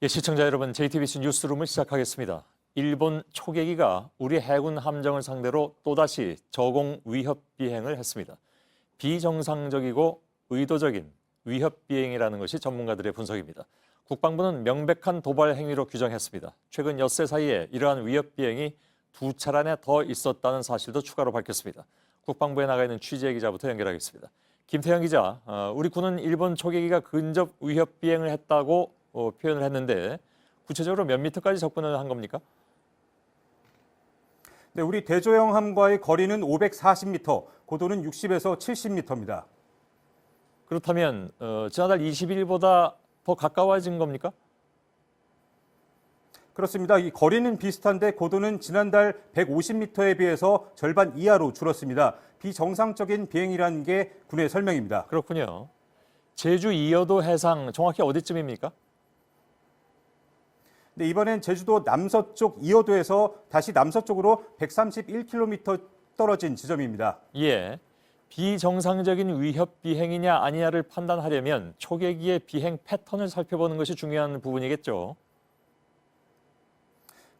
예, 시청자 여러분, JTBC 뉴스룸을 시작하겠습니다. 일본 초계기가 우리 해군 함정을 상대로 또다시 저공 위협 비행을 했습니다. 비정상적이고 의도적인 위협 비행이라는 것이 전문가들의 분석입니다. 국방부는 명백한 도발 행위로 규정했습니다. 최근 엿새 사이에 이러한 위협 비행이 2차례나 더 있었다는 사실도 추가로 밝혔습니다. 국방부에 나가 있는 취재 기자부터 연결하겠습니다. 김태형 기자, 우리 군은 일본 초계기가 근접 위협 비행을 했다고 표현을 했는데 구체적으로 몇 미터까지 접근을 한 겁니까? 네, 우리 대조영 함과의 거리는 540m, 고도는 60에서 70m입니다. 그렇다면 지난달 20일보다 더 가까워진 겁니까? 그렇습니다. 이 거리는 비슷한데 고도는 지난달 150m에 비해서 절반 이하로 줄었습니다. 비정상적인 비행이라는 게 군의 설명입니다. 그렇군요. 제주 이어도 해상 정확히 어디쯤입니까? 네, 이번엔 제주도 남서쪽 이어도에서 다시 남서쪽으로 131km 떨어진 지점입니다. 예. 비정상적인 위협 비행이냐 아니냐를 판단하려면 초계기의 비행 패턴을 살펴보는 것이 중요한 부분이겠죠.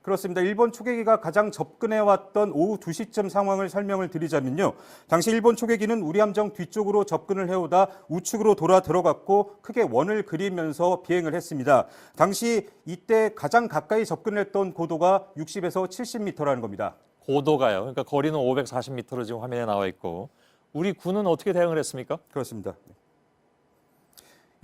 그렇습니다. 일본 초계기가 가장 접근해왔던 오후 2시쯤 상황을 설명을 드리자면요. 당시 일본 초계기는 우리 함정 뒤쪽으로 접근을 해오다 우측으로 돌아 들어갔고 크게 원을 그리면서 비행을 했습니다. 당시 이때 가장 가까이 접근했던 고도가 60에서 70m라는 겁니다. 고도가요. 그러니까 거리는 540m로 지금 화면에 나와 있고 우리 군은 어떻게 대응을 했습니까? 그렇습니다.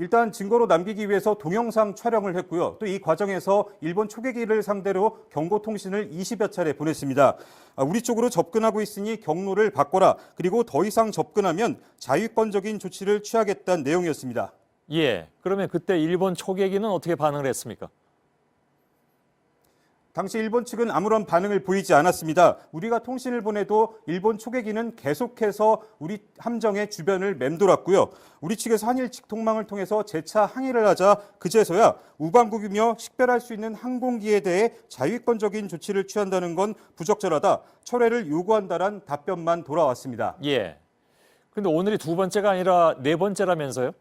일단 증거로 남기기 위해서 동영상 촬영을 했고요. 또 이 과정에서 일본 초계기를 상대로 경고 통신을 20여 차례 보냈습니다. 우리 쪽으로 접근하고 있으니 경로를 바꿔라. 그리고 더 이상 접근하면 자위권적인 조치를 취하겠다는 내용이었습니다. 예. 그러면 그때 일본 초계기는 어떻게 반응을 했습니까? 당시 일본 측은 아무런 반응을 보이지 않았습니다. 우리가 통신을 보내도 일본 초계기는 계속해서 우리 함정의 주변을 맴돌았고요. 우리 측에서 한일 직통망을 통해서 재차 항의를 하자 그제서야 우방국이며 식별할 수 있는 항공기에 대해 자위권적인 조치를 취한다는 건 부적절하다. 철회를 요구한다란 답변만 돌아왔습니다. 예. 근데 오늘이 두 번째가 아니라 네 번째라면서요?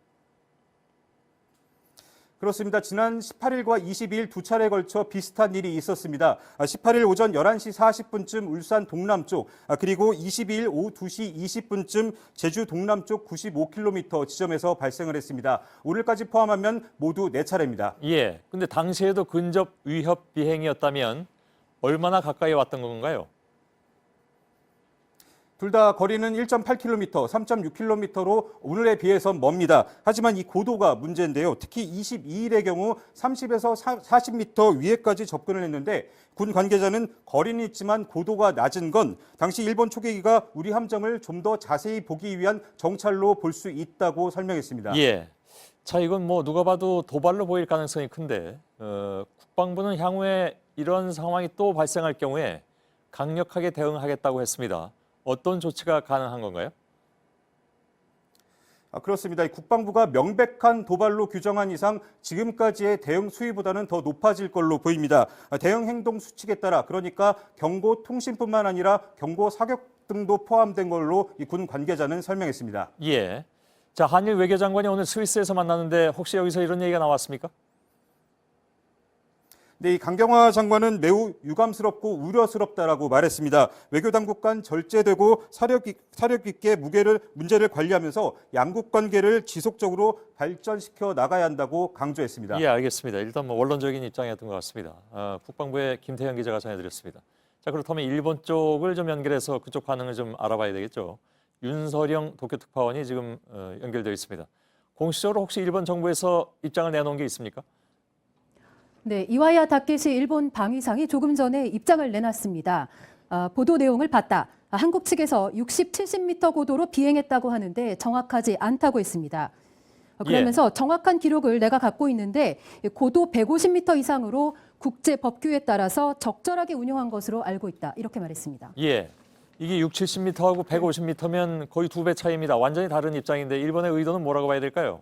그렇습니다. 지난 18일과 22일 두 차례에 걸쳐 비슷한 일이 있었습니다. 18일 오전 11시 40분쯤 울산 동남쪽, 그리고 22일 오후 2시 20분쯤 제주 동남쪽 95km 지점에서 발생을 했습니다. 오늘까지 포함하면 모두 4차례입니다. 예. 근데 당시에도 근접 위협 비행이었다면 얼마나 가까이 왔던 건가요? 둘 다 거리는 1.8km, 3.6km로 오늘에 비해서 멉니다. 하지만 이 고도가 문제인데요. 특히 22일의 경우 30에서 40m 위에까지 접근을 했는데 군 관계자는 거리는 있지만 고도가 낮은 건 당시 일본 초계기가 우리 함정을 좀 더 자세히 보기 위한 정찰로 볼 수 있다고 설명했습니다. 예. 자, 이건 뭐 누가 봐도 도발로 보일 가능성이 큰데 국방부는 향후에 이런 상황이 또 발생할 경우에 강력하게 대응하겠다고 했습니다. 어떤 조치가 가능한 건가요? 그렇습니다. 국방부가 명백한 도발로 규정한 이상 지금까지의 대응 수위보다는 더 높아질 걸로 보입니다. 대응 행동 수칙에 따라 그러니까 경고 통신뿐만 아니라 경고 사격 등도 포함된 걸로 이 군 관계자는 설명했습니다. 예. 자, 한일 외교장관이 오늘 스위스에서 만났는데 혹시 여기서 이런 얘기가 나왔습니까? 네, 이 강경화 장관은 매우 유감스럽고 우려스럽다라고 말했습니다. 외교당국 간 절제되고 사력 있게 문제를 관리하면서 양국 관계를 지속적으로 발전시켜 나가야 한다고 강조했습니다. 예, 알겠습니다. 일단 뭐 원론적인 입장이었던 것 같습니다. 국방부의 김태형 기자가 전해드렸습니다. 자, 그렇다면 일본 쪽을 좀 연결해서 그쪽 반응을 좀 알아봐야 되겠죠. 윤서령 도쿄특파원이 지금 연결되어 있습니다. 공식적으로 혹시 일본 정부에서 입장을 내놓은 게 있습니까? 네, 이와야 다케시 일본 방위상이 조금 전에 입장을 내놨습니다. 보도 내용을 봤다. 한국 측에서 60, 70m 고도로 비행했다고 하는데 정확하지 않다고 했습니다. 그러면서 정확한 기록을 내가 갖고 있는데 고도 150m 이상으로 국제 법규에 따라서 적절하게 운영한 것으로 알고 있다. 이렇게 말했습니다. 예. 이게 6, 70m하고 150m면 거의 2배 차이입니다. 완전히 다른 입장인데 일본의 의도는 뭐라고 봐야 될까요?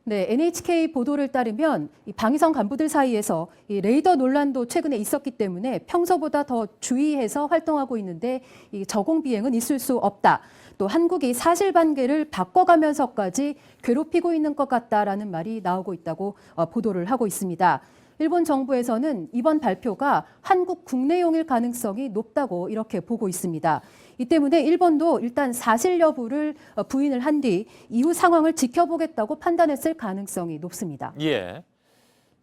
네, NHK 보도를 따르면 이 방위성 간부들 사이에서 이 레이더 논란도 최근에 있었기 때문에 평소보다 더 주의해서 활동하고 있는데 이 저공 비행은 있을 수 없다. 또 한국이 사실관계를 바꿔가면서까지 괴롭히고 있는 것 같다라는 말이 나오고 있다고 보도를 하고 있습니다. 일본 정부에서는 이번 발표가 한국 국내용일 가능성이 높다고 이렇게 보고 있습니다. 이 때문에 일본도 일단 사실 여부를 부인을 한 뒤 이후 상황을 지켜보겠다고 판단했을 가능성이 높습니다. 예.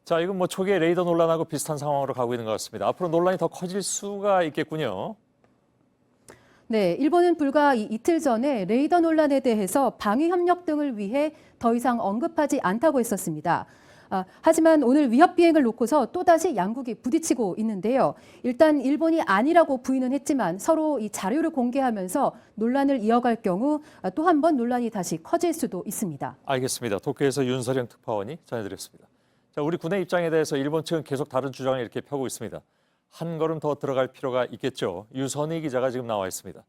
자, 이건 뭐 초기에 레이더 논란하고 비슷한 상황으로 가고 있는 것 같습니다. 앞으로 논란이 더 커질 수가 있겠군요. 네, 일본은 불과 이틀 전에 레이더 논란에 대해서 방위 협력 등을 위해 더 이상 언급하지 않다고 했었습니다. 하지만 오늘 위협 비행을 놓고서 또다시 양국이 부딪히고 있는데요. 일단 일본이 아니라고 부인은 했지만 서로 이 자료를 공개하면서 논란을 이어갈 경우 또 한 번 논란이 다시 커질 수도 있습니다. 알겠습니다. 도쿄에서 윤서령 특파원이 전해드렸습니다. 자, 우리 군의 입장에 대해서 일본 측은 계속 다른 주장을 이렇게 펴고 있습니다. 한 걸음 더 들어갈 필요가 있겠죠. 유선희 기자가 지금 나와 있습니다.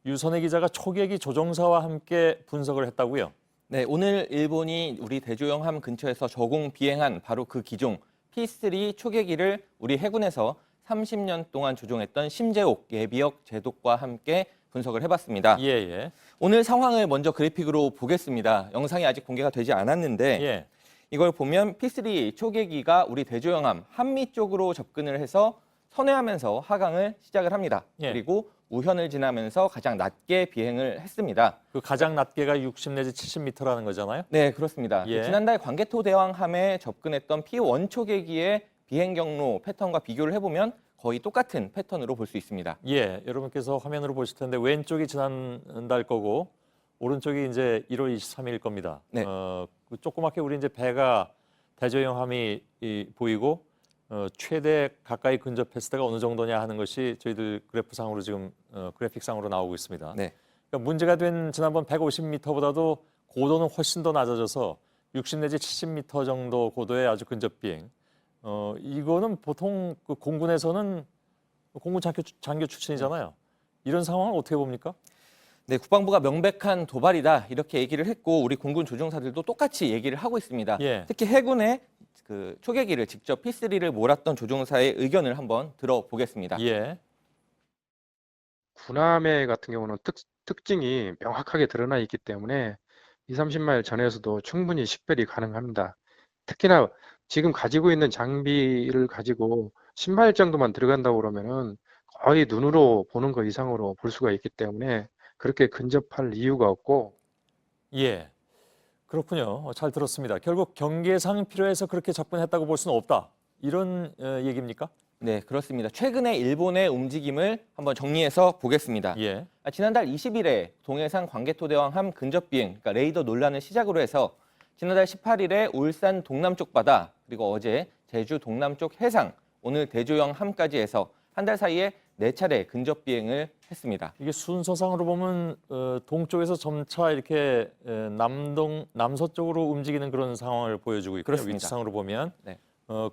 유선희 기자가 초계기 조종사와 함께 분석을 했다고요? 네, 오늘 일본이 우리 대조영함 근처에서 저공 비행한 바로 그 기종 P3 초계기를 우리 해군에서 30년 동안 조종했던 심재옥 예비역 제독과 함께 분석을 해봤습니다. 예. 오늘 상황을 먼저 그래픽으로 보겠습니다. 영상이 아직 공개가 되지 않았는데 예. 이걸 보면 P3 초계기가 우리 대조영함 한미 쪽으로 접근을 해서 선회하면서 하강을 시작을 합니다. 예. 그리고 우현을 지나면서 가장 낮게 비행을 했습니다. 그 가장 낮게가 60 내지 70m라는 거잖아요. 네, 그렇습니다. 예. 지난달 광개토 대왕함에 접근했던 P1 초계기의 비행 경로 패턴과 비교를 해보면 거의 똑같은 패턴으로 볼 수 있습니다. 예, 여러분께서 화면으로 보실 텐데 왼쪽이 지난달 거고 오른쪽이 이제 1월 23일 겁니다. 네. 그 조그맣게 우리 이제 배가 대조영함이 보이고 최대 가까이 근접했을 때가 어느 정도냐 하는 것이 저희들 그래프상으로 지금 그래픽상으로 나오고 있습니다. 네. 그러니까 문제가 된 지난번 150m보다도 고도는 훨씬 더 낮아져서 60 내지 70m 정도 고도의 아주 근접 비행. 이거는 보통 그 공군에서는 공군 장교 출신이잖아요. 이런 상황을 어떻게 봅니까? 네, 국방부가 명백한 도발이다 이렇게 얘기를 했고 우리 공군 조종사들도 똑같이 얘기를 하고 있습니다. 예. 특히 해군의 그 초계기를 직접 P3를 몰았던 조종사의 의견을 한번 들어보겠습니다. 예. 군함의 같은 경우는 특징이 명확하게 드러나 있기 때문에 2, 30마일 전에서도 충분히 식별이 가능합니다. 특히나 지금 가지고 있는 장비를 가지고 10마일 정도만 들어간다고 그러면은 거의 눈으로 보는 것 이상으로 볼 수가 있기 때문에 그렇게 근접할 이유가 없고. 예. 그렇군요. 잘 들었습니다. 결국 경계상 필요해서 그렇게 접근했다고 볼 수는 없다. 이런 얘기입니까? 네, 그렇습니다. 최근에 일본의 움직임을 한번 정리해서 보겠습니다. 예. 지난달 20일에 동해상 광개토대왕함 근접 비행, 그러니까 레이더 논란을 시작으로 해서 지난달 18일에 울산 동남쪽 바다, 그리고 어제 제주 동남쪽 해상, 오늘 대조영함까지 해서 한 달 사이에 4차례 근접 비행을 했습니다. 이게 순서상으로 보면 동쪽에서 점차 이렇게 남서쪽으로 움직이는 그런 상황을 보여주고 있고요. 그렇습니다. 위치상으로 보면 네.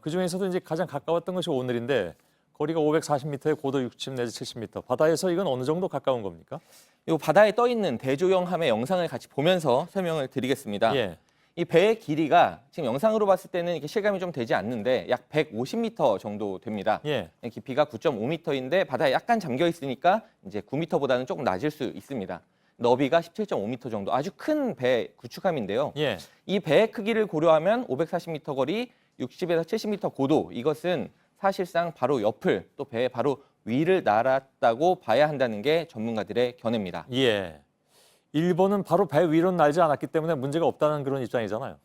그 중에서도 이제 가장 가까웠던 것이 오늘인데 거리가 540m에 고도 60 내지 70m. 바다에서 이건 어느 정도 가까운 겁니까? 이 바다에 떠 있는 대조영함의 영상을 같이 보면서 설명을 드리겠습니다. 예. 이 배의 길이가 지금 영상으로 봤을 때는 이렇게 실감이 좀 되지 않는데 약 150m 정도 됩니다. 예. 깊이가 9.5m인데 바다에 약간 잠겨 있으니까 이제 9m보다는 조금 낮을 수 있습니다. 너비가 17.5m 정도 아주 큰 배 구축함인데요. 예. 이 배의 크기를 고려하면 540m 거리, 60에서 70m 고도 이것은 사실상 바로 옆을 또 배의 바로 위를 날았다고 봐야 한다는 게 전문가들의 견해입니다. 예. 일본은 바로 배 위로 날지 않았기 때문에 문제가 없다는 그런 입장이잖아요.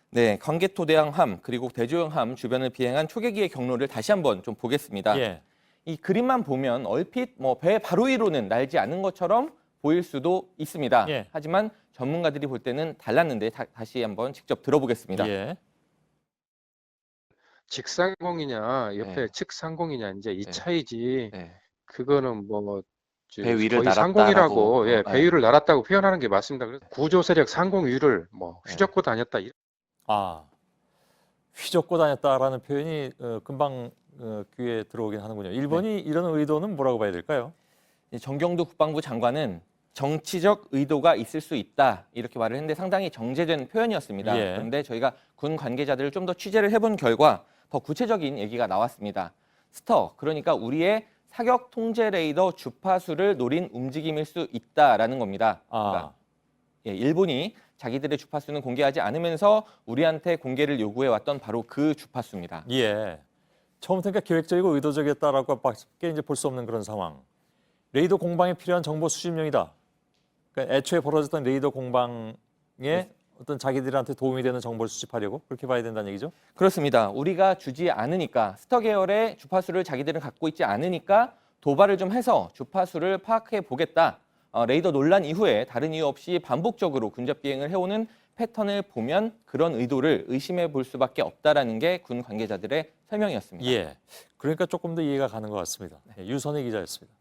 네, 광개토대왕함 그리고 대조영함 주변을 비행한 초계기의 경로를 다시 한번 좀 보겠습니다. 예. 이 그림만 보면 얼핏 배 바로 위로는 날지 않은 것처럼 보일 수도 있습니다. 예. 하지만 전문가들이 볼 때는 달랐는데 다시 한번 직접 들어보겠습니다. 예. 직상공이냐 옆에 네. 측상공이냐 이제 이 네. 차이지. 네. 그거는 배 위를 거의 날았다라고. 상공이라고 예, 배 네. 위를 날았다고 표현하는 게 맞습니다. 그래서 구조 세력 상공 위를 네. 휘젓고 다녔다. 아, 휘젓고 다녔다라는 표현이 금방 귀에 들어오긴 하는군요. 일본이 이런 의도는 뭐라고 봐야 될까요? 정경두 국방부 장관은 정치적 의도가 있을 수 있다 이렇게 말을 했는데 상당히 정제된 표현이었습니다. 예. 그런데 저희가 군 관계자들을 좀 더 취재를 해본 결과 더 구체적인 얘기가 나왔습니다. 스터, 그러니까 우리의 사격 통제 레이더 주파수를 노린 움직임일 수 있다라는 겁니다. 그러니까 일본이 자기들의 주파수는 공개하지 않으면서 우리한테 공개를 요구해왔던 바로 그 주파수입니다. 예. 처음부터 그러니까 계획적이고 의도적이었다라고 밖에 이제 볼 수 없는 그런 상황. 레이더 공방에 필요한 정보 수집용이다. 그러니까 애초에 벌어졌던 레이더 공방에 어떤 자기들한테 도움이 되는 정보를 수집하려고 그렇게 봐야 된다는 얘기죠? 그렇습니다. 우리가 주지 않으니까 스터 계열의 주파수를 자기들은 갖고 있지 않으니까 도발을 좀 해서 주파수를 파악해 보겠다. 레이더 논란 이후에 다른 이유 없이 반복적으로 근접 비행을 해오는 패턴을 보면 그런 의도를 의심해 볼 수밖에 없다라는 게 군 관계자들의 설명이었습니다. 예. 그러니까 조금 더 이해가 가는 것 같습니다. 예, 유선희 기자였습니다.